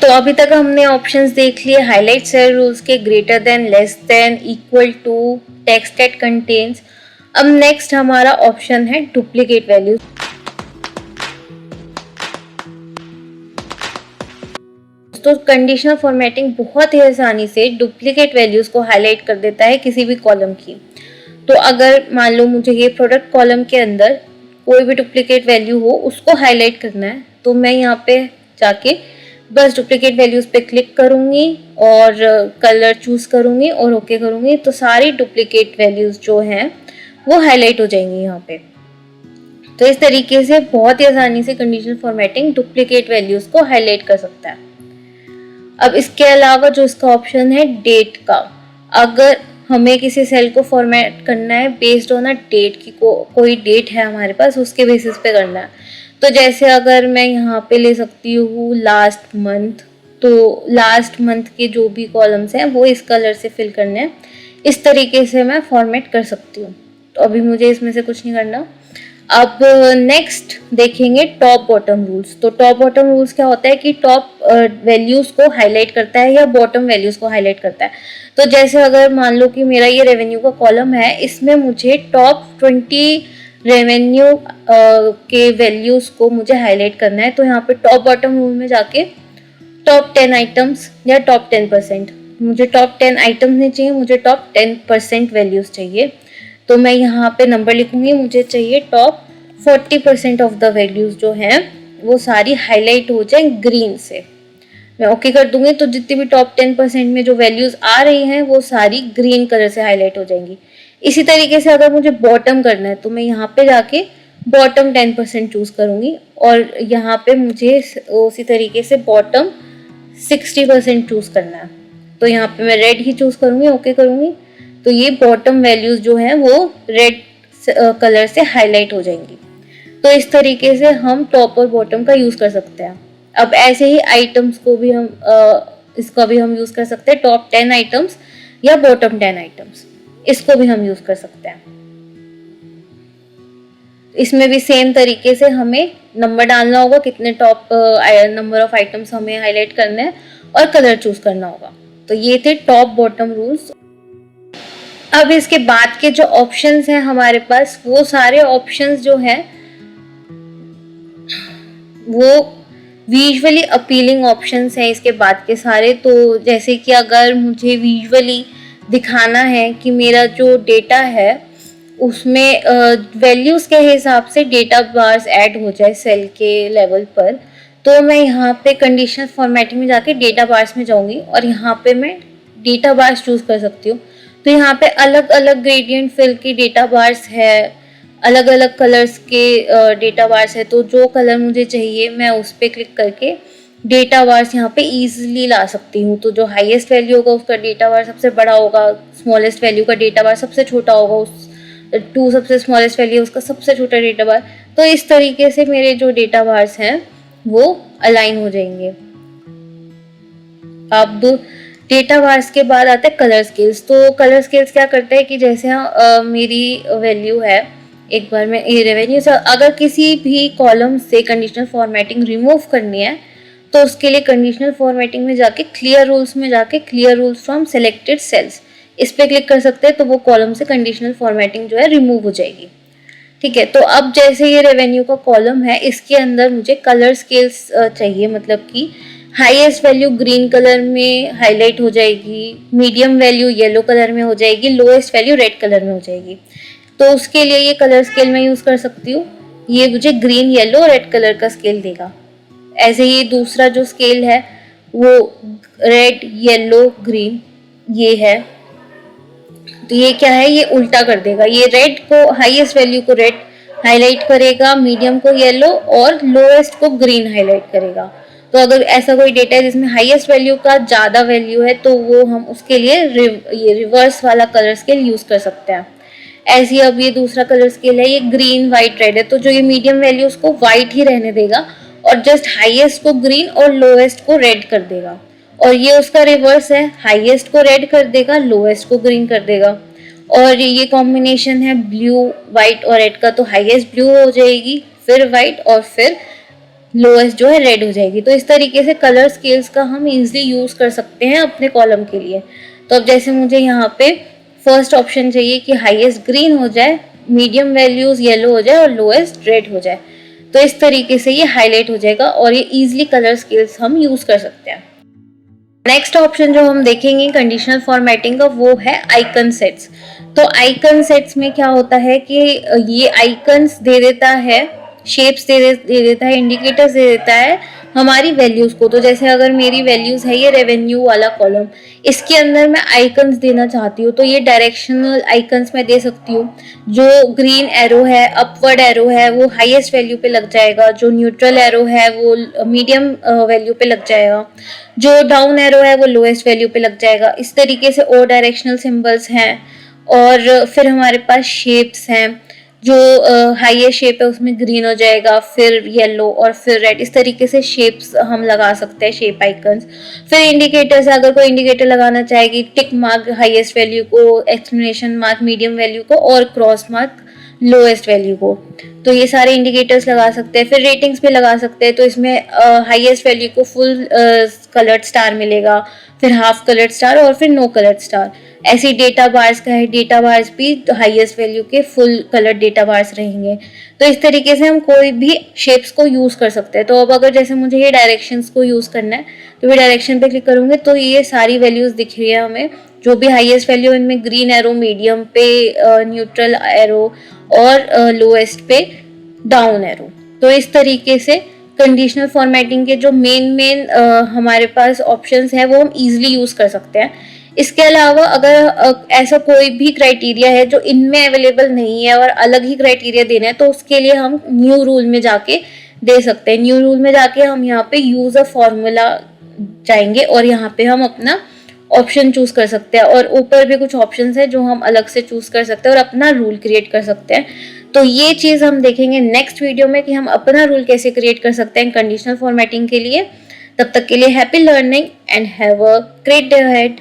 तो अभी तक हमने ऑप्शंस देख लिए हाईलाइट सेल रूल्स के, greater than, less than, equal to, text that contains. अब नेक्स्ट हमारा ऑप्शन है डुप्लीकेट वैल्यूज। तो कंडीशनल फॉर्मेटिंग बहुत ही आसानी से डुप्लीकेट वैल्यूज को हाईलाइट कर देता है किसी भी कॉलम की। तो अगर मान लो मुझे ये प्रोडक्ट कॉलम के अंदर कोई भी डुप्लीकेट वैल्यू हो उसको हाईलाइट करना है, तो मैं यहाँ पे जाके बस डुप्लीकेट वैल्यूज पे क्लिक करूंगी और कलर चूज करूंगी और ओके करूंगी, तो सारी डुप्लीकेट वैल्यूज जो हैं वो हाईलाइट हो जाएंगी यहाँ पे। तो इस तरीके से बहुत ही आसानी से कंडीशनल फॉर्मेटिंग डुप्लीकेट वैल्यूज को हाईलाइट कर सकता है। अब इसके अलावा जो इसका ऑप्शन है डेट का, अगर हमें किसी सेल को फॉर्मेट करना है बेस्ड ऑन अ डेट की, कोई डेट है हमारे पास उसके बेसिस पे करना है। तो जैसे अगर मैं यहाँ पे ले सकती हूँ लास्ट मंथ, तो लास्ट मंथ के जो भी कॉलम्स हैं वो इस कलर से फिल करने हैं। इस तरीके से मैं फॉर्मेट कर सकती हूँ। तो अभी मुझे इसमें से कुछ नहीं करना। अब नेक्स्ट देखेंगे टॉप बॉटम रूल्स। तो टॉप बॉटम रूल्स क्या होता है कि टॉप वैल्यूज को हाईलाइट करता है या बॉटम वैल्यूज को हाईलाइट करता है। तो जैसे अगर मान लो कि मेरा ये रेवेन्यू का कॉलम है, इसमें मुझे टॉप 20 रेवेन्यू के वैल्यूज को मुझे हाईलाइट करना है। तो यहाँ पे टॉप बॉटम रूल में जाके टॉप 10 आइटम्स या टॉप 10%, मुझे टॉप 10 आइटम्स नहीं चाहिए, मुझे टॉप 10% वैल्यूज चाहिए। तो मैं यहाँ पे नंबर लिखूंगी, मुझे चाहिए टॉप 40% ऑफ द वैल्यूज जो हैं वो सारी हाईलाइट हो जाए ग्रीन से। मैं ओके कर दूंगी तो जितनी भी टॉप 10% में जो वैल्यूज आ रही हैं वो सारी ग्रीन कलर से हाईलाइट हो जाएंगी। इसी तरीके से अगर मुझे बॉटम करना है तो मैं यहाँ पे जाके बॉटम 10% चूज करूंगी और यहाँ पे मुझे उसी तरीके से बॉटम 60% चूज करना है। तो यहाँ पे मैं रेड ही चूज करूंगी, ओके करूंगी, तो ये बॉटम वैल्यूज जो हैं वो रेड कलर से हाईलाइट हो जाएंगी। तो इस तरीके से हम टॉप और बॉटम का यूज कर सकते हैं। अब ऐसे ही आइटम्स को भी हम इसका भी हम यूज कर सकते हैं, टॉप 10 आइटम्स या बॉटम 10 आइटम्स, इसको भी हम यूज कर सकते हैं। इसमें भी सेम तरीके से हमें नंबर डालना होगा, कितने टॉप नंबर ऑफ आइटम्स हमें हाईलाइट करने हैं और कलर चूज करना होगा। तो ये थे टॉप बॉटम रूल्स। अब इसके बाद के जो ऑप्शंस हैं हमारे पास, वो सारे ऑप्शंस जो हैं वो विजुअली अपीलिंग ऑप्शंस हैं इसके बाद के सारे। तो जैसे कि अगर मुझे विजुअली दिखाना है कि मेरा जो डेटा है उसमें वैल्यूज के हिसाब से डेटा बार्स ऐड हो जाए सेल के लेवल पर, तो मैं यहाँ पे कंडीशनल फॉर्मेटिंग में जाके डेटा बार्स में जाऊंगी और यहाँ पे मैं डेटा बार्स चूज कर सकती हूँ। तो यहाँ पे अलग अलग ग्रेडियंट फिल के डेटा बार्स है, अलग अलग कलर्स के डेटा बार्स है। तो जो कलर मुझे चाहिए मैं उस पर क्लिक करके डेटा बार्स यहाँ पे इजीली ला सकती हूँ। तो जो हाईएस्ट वैल्यू होगा उसका डेटा बार सबसे बड़ा होगा, स्मॉलेस्ट वैल्यू का डेटा बार सबसे छोटा होगा, उस 2 सबसे स्मॉलेस्ट वैल्यू उसका सबसे छोटा डेटा बार। तो इस तरीके से मेरे जो डेटा बार्स हैं वो अलाइन हो जाएंगे। अब डेटा बार्स के बाद आता है कलर स्केल्स। तो कलर स्केल्स क्या करता है कि जैसे मेरी वैल्यू है, एक बार मैं ये रेवेन्यू से अगर किसी भी कॉलम से कंडीशनल फॉर्मेटिंग रिमूव करनी है तो उसके लिए कंडीशनल फॉर्मेटिंग में जाके क्लियर रूल्स में जाके clear rules from selected cells, इस पे क्लिक कर सकते हैं। तो वो कॉलम से कंडीशनल फॉर्मेटिंग जो है रिमूव हो जाएगी। ठीक है, तो अब जैसे ये रेवेन्यू का कॉलम है इसके अंदर मुझे कलर स्केल्स चाहिए, मतलब कि हाईएस्ट वैल्यू ग्रीन कलर में हाईलाइट हो जाएगी, मीडियम वैल्यू येलो कलर में हो जाएगी, लोएस्ट वैल्यू रेड कलर में हो जाएगी। तो उसके लिए ये कलर स्केल मैं यूज कर सकती हूँ, ये मुझे ग्रीन येलो रेड कलर का स्केल देगा। ऐसे ही दूसरा जो स्केल है वो रेड येलो ग्रीन ये है, तो ये क्या है, ये उल्टा कर देगा, ये रेड को हाईएस्ट वैल्यू को रेड हाईलाइट करेगा, मीडियम को येलो और लोएस्ट को ग्रीन हाईलाइट करेगा। तो अगर ऐसा कोई डेटा है जिसमें हाईएस्ट वैल्यू का ज्यादा वैल्यू है तो वो हम उसके लिए ये रिवर्स वाला कलर स्केल यूज कर सकते हैं। ऐसे ही अब ये दूसरा कलर स्केल है, ये ग्रीन व्हाइट रेड है, तो जो ये मीडियम वैल्यू उसको व्हाइट ही रहने देगा और जस्ट हाईएस्ट को ग्रीन और लोएस्ट को रेड कर देगा। और ये उसका रिवर्स है, हाईएस्ट को रेड कर देगा, लोएस्ट को ग्रीन कर देगा। और ये कॉम्बिनेशन है ब्लू व्हाइट और रेड का, तो हाईएस्ट ब्लू हो जाएगी, फिर व्हाइट और फिर लोएस्ट जो है रेड हो जाएगी। तो इस तरीके से कलर स्केल्स का हम इजीली यूज कर सकते हैं अपने कॉलम के लिए। तो अब जैसे मुझे यहाँ पे फर्स्ट ऑप्शन चाहिए कि हाईएस्ट ग्रीन हो जाए, मीडियम वैल्यूज येलो हो जाए और लोएस्ट रेड हो जाए, तो इस तरीके से ये हाईलाइट हो जाएगा और ये इजिली कलर स्केल्स हम यूज कर सकते हैं। नेक्स्ट ऑप्शन जो हम देखेंगे कंडीशनल फॉर्मेटिंग का वो है आइकन सेट्स। तो आइकन सेट्स में क्या होता है कि ये आइकन्स दे देता है, शेप्स दे देता है, इंडिकेटर्स दे देता है हमारी वैल्यूज को। तो जैसे अगर मेरी वैल्यूज है ये रेवेन्यू वाला कॉलम, इसके अंदर मैं आइकन्स देना चाहती हूँ तो ये डायरेक्शनल आइकन्स मैं दे सकती हूँ। जो ग्रीन एरो है, अपवर्ड एरो है, वो हाईएस्ट वैल्यू पे लग जाएगा। जो न्यूट्रल एरो है वो मीडियम वैल्यू पे लग जाएगा। जो डाउन एरो है वो लोएस्ट वैल्यू पे लग जाएगा। इस तरीके से और डायरेक्शनल सिंबल्स हैं। और फिर हमारे पास शेप्स हैं, जो हाईएस्ट शेप है उसमें ग्रीन हो जाएगा, फिर येलो और फिर रेड। इस तरीके से शेप्स हम लगा सकते हैं, शेप आइकन्स। फिर इंडिकेटर्स, अगर कोई इंडिकेटर लगाना चाहेगी, टिक मार्क हाईएस्ट वैल्यू को, एक्सक्लेमेशन मार्क मीडियम वैल्यू को और क्रॉस मार्क लोएस्ट वैल्यू को, तो ये सारे इंडिकेटर्स लगा सकते हैं। फिर रेटिंग्स भी लगा सकते हैं। तो इसमें हाईएस्ट वैल्यू को फुल कलर्ड स्टार मिलेगा, फिर हाफ कलर्ड स्टार और फिर नो कलर्ड स्टार। ऐसे डेटा बार्स का है, डेटा बार्स भी हाईएस्ट वैल्यू के फुल कलर डेटा बार्स रहेंगे। तो इस तरीके से हम कोई भी शेप्स को यूज कर सकते हैं। तो अब अगर जैसे मुझे ये डायरेक्शंस को यूज करना है तो मैं डायरेक्शन पे क्लिक करूंगी तो ये सारी वैल्यूज दिख रही है हमें। जो भी हाईएस्ट वैल्यू इनमें ग्रीन एरो, मीडियम पे न्यूट्रल एरो और लोएस्ट पे डाउन एरो। तो इस तरीके से कंडीशनल फॉर्मेटिंग के जो मेन हमारे पास ऑप्शंस हैं वो हम इजीली यूज कर सकते हैं। इसके अलावा अगर ऐसा कोई भी क्राइटेरिया है जो इनमें अवेलेबल नहीं है और अलग ही क्राइटेरिया देना है, तो उसके लिए हम न्यू रूल में जाके दे सकते हैं। न्यू रूल में जाके हम यहाँ पे यूज अ फॉर्मूला जाएंगे और यहाँ पे हम अपना ऑप्शन चूज कर सकते हैं। और ऊपर भी कुछ ऑप्शंस है जो हम अलग से चूज कर सकते हैं और अपना रूल क्रिएट कर सकते हैं। तो ये चीज हम देखेंगे नेक्स्ट वीडियो में कि हम अपना रूल कैसे क्रिएट कर सकते हैं कंडीशनल फॉर्मेटिंग के लिए। तब तक के लिए happy learning and have a great day ahead.